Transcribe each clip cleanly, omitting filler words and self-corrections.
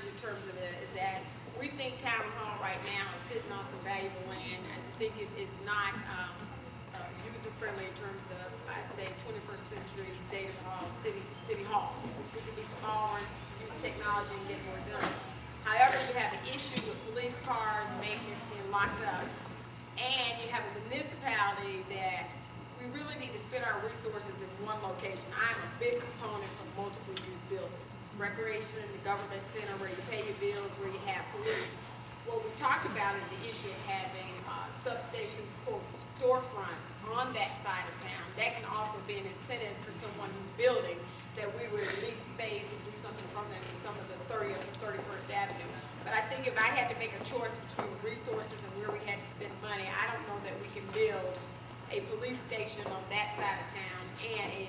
challenge in terms of it is that we think Town Hall right now is sitting on some valuable land. I think it is not user-friendly in terms of, I'd say, 21st century state of hall, city hall. We can be smaller and use technology and get more done. However, you have an issue with police cars, maintenance being locked up, and you have a municipality that we really need to spend our resources in one location. I'm a big proponent of multiple use buildings. Recreation, the government center where you pay your bills, where you have police. What we talked about is the issue of having substations, quote, storefronts on that side of town. That can also be an incentive for someone who's building that we would lease space or do something from them in some of the 30th or 31st Avenue. But I think if I had to make a choice between resources and where we had to spend money, I don't know that we can build a police station on that side of town and a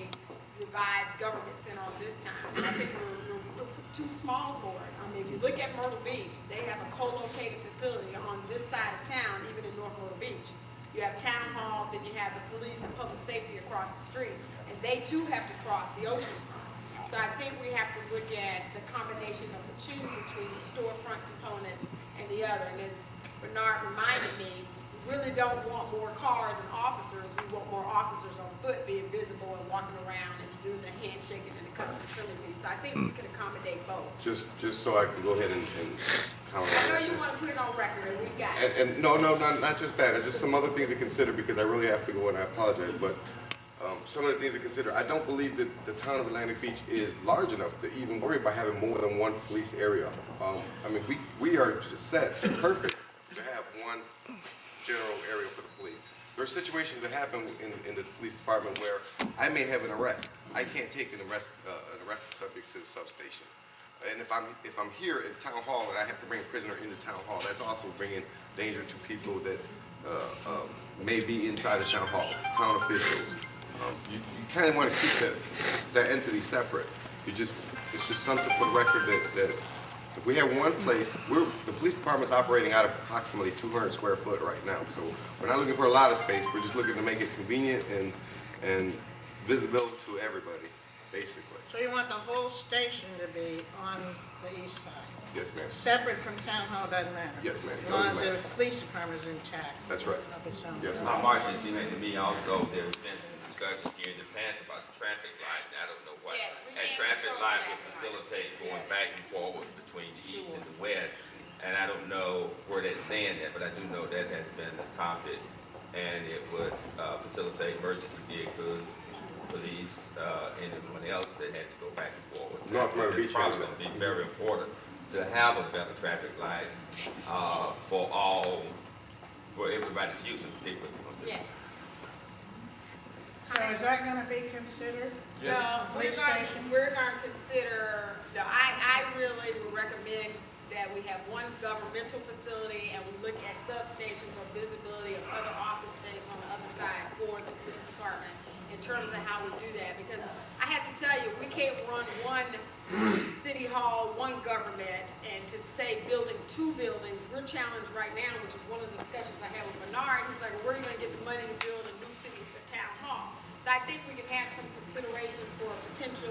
revised government center on this town. And I think we're too small for it. I mean, if you look at Myrtle Beach, they have a co-located facility on this side of town, even in North Myrtle Beach. You have Town Hall, then you have the police and public safety across the street, and they too have to cross the ocean front. So I think we have to look at the combination of the two between the storefront components and the other. And as Bernard reminded me, we really don't want more cars and officers. We want more officers on foot being visible and walking around and doing the handshaking and the customer friendly piece. So I think we can accommodate both. Just so I can go ahead and comment. I know you want to put it on record, and we got it. And no, not just that. Just some other things to consider, because I really have to go, and I apologize. But some of the things to consider. I don't believe that the town of Atlantic Beach is large enough to even worry about having more than one police area. I mean, we are just set. It's perfect to have one general area for the police. There are situations that happen in the police department where I may have an arrest. I can't take an arrested subject to the substation. And if I'm here in town hall and I have to bring a prisoner into town hall, that's also bringing danger to people that may be inside of town hall, town officials. You kind of want to keep that entity separate. It's just something for the record that if we have one place, the police department's operating out of approximately 200 square foot right now. So we're not looking for a lot of space. We're just looking to make it convenient and visible to everybody, basically. So you want the whole station to be on the east side? Yes, ma'am. Separate from town hall, doesn't matter? Yes, ma'am. As long as the police department is intact. That's right. Of its own. Yes, My Marcia, it seems like to me also there's been some discussion here in the past about the traffic light, and I don't know what. Yes, we And can't traffic control light that. would facilitate going back and forward between the east and the west. And I don't know where that stands at, but I do know that has been a topic, and it would facilitate emergency vehicles, police, and anyone else that had to go back and forward. North Myrtle Beach It's probably going to be very important to have a better traffic light for everybody's use, in particular. Yes. So is that gonna be considered? Yes. No, Police station? we're going to consider, no, I really would recommend that we have one governmental facility and we look at substations or visibility of other office space on the other side for the police department in terms of how we do that. Because I have to tell you, we can't run one city hall, one government, and to say building two buildings, we're challenged right now, which is one of the discussions I had with Bernard. He's like, well, where are you going to get the money to build a new city town hall? So I think we can have some consideration for potential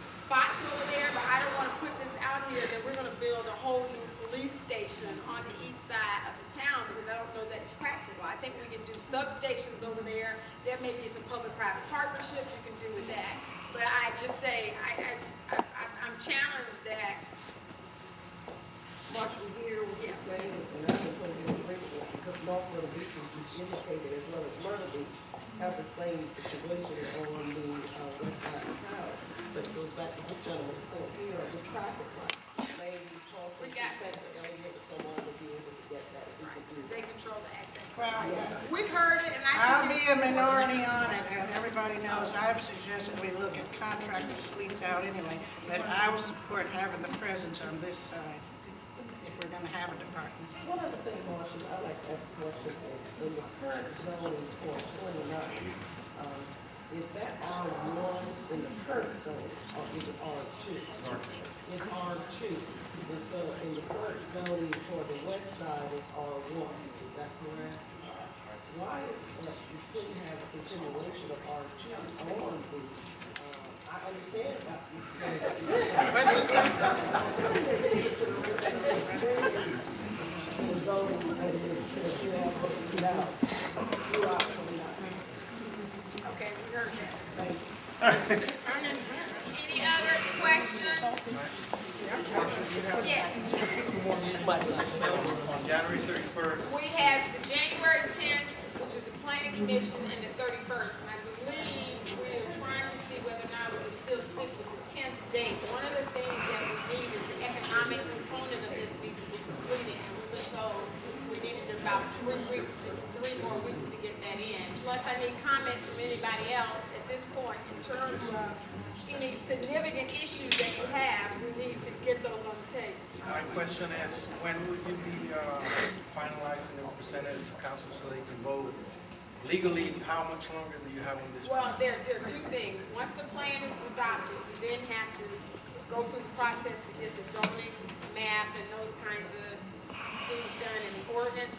spots over there, but I don't want to put this out here that we're going to build a whole new police station on the east side of the town, because I don't know that it's practical. I think we can do substations over there. There may be some public-private partnerships you can do with that. But I just say, I'm challenged that. Marshall, here we are saying, and I just want to be grateful because North Myrtle Beach, which indicated, as well as Myrtle Beach, have the same situation on the west side of town. But it goes back to this gentleman's point here, the traffic light. Maybe talk to Elliott, but someone would be able to get that. If we could do They that. control the access. Well, yeah. We've heard it, and I'll be a minority on it, and everybody knows I've suggested we look at contractor police out anyway, but I will support having the presence on this side if we're gonna have a department. One other thing, Marshall, I'd like to ask a question is, in the current zoning for 29, is that R1 in the current zone, or is it R2? It's R2. And so in the current zoning for the west side is R1, is that correct? Why is you couldn't have a continuation of R2 on the, I understand about you saying that. What's the Yes, On January 31st, we have the January 10th, which is a planning commission, and the 31st. And I believe we're trying to see whether or not we can still stick with the 10th date. One of the things that we need is the economic component of this needs to be completed, and we've been told we needed about 3 more weeks to get that in. Plus, I need comments from anybody else at this point in terms of any significant issues that you have. We need to get those on the table. my question is, when will you be finalizing the percentage to council so they can vote? Legally, how much longer do you have on this? Well, there are two things. Once the plan is adopted, we then have to go through the process to get the zoning map and those kinds of things done in the ordinance.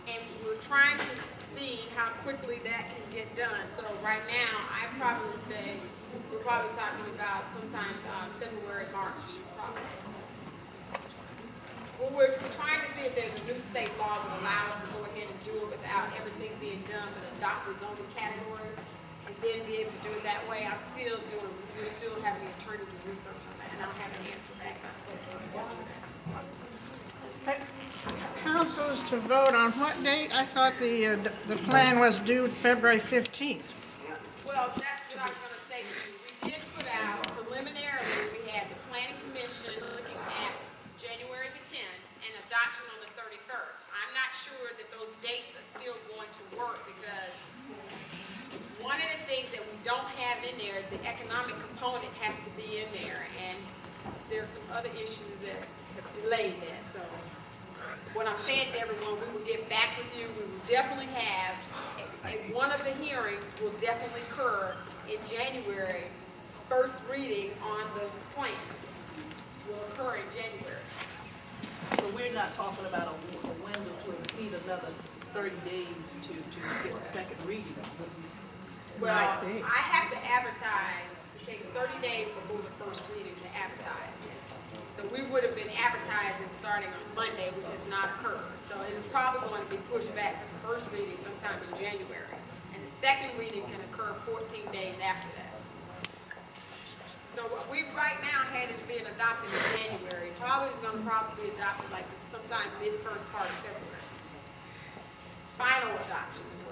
And we're trying to see how quickly that can get done. So right now, I'd probably say, we're probably talking about sometime February, March, probably. Well, we're trying to see if there's a new state law that would allow us to go ahead and do it without everything being done, but adopt the zoning categories and then be able to do it that way. We're still having the attorney do research on that, and I'll have an answer back. I spoke to him yesterday. Councils to vote on what date? I thought the plan was due February 15th. Well, that's what I was gonna say to you. We did put out preliminarily, we had the planning commission looking at January the 10th and adoption on the 31st. I'm not sure that those dates are still going to work because one of the things that we don't have in there is the economic component has to be in there, and there's some other issues that have delayed that, so. What I'm saying to everyone, we will get back with you. We will definitely have, one of the hearings will definitely occur in January. First reading on the plan will occur in January. So we're not talking about a window to exceed another 30 days to get a second reading. Well, I have to advertise, it takes 30 days before the first reading to advertise. So we would have been advertising starting on Monday, which has not occurred. So it is probably going to be pushed back to the first reading sometime in January. And the second reading can occur 14 days after that. So we right now had it being adopted in January. Probably is going to be adopted like sometime mid-first part of February. Final adoption is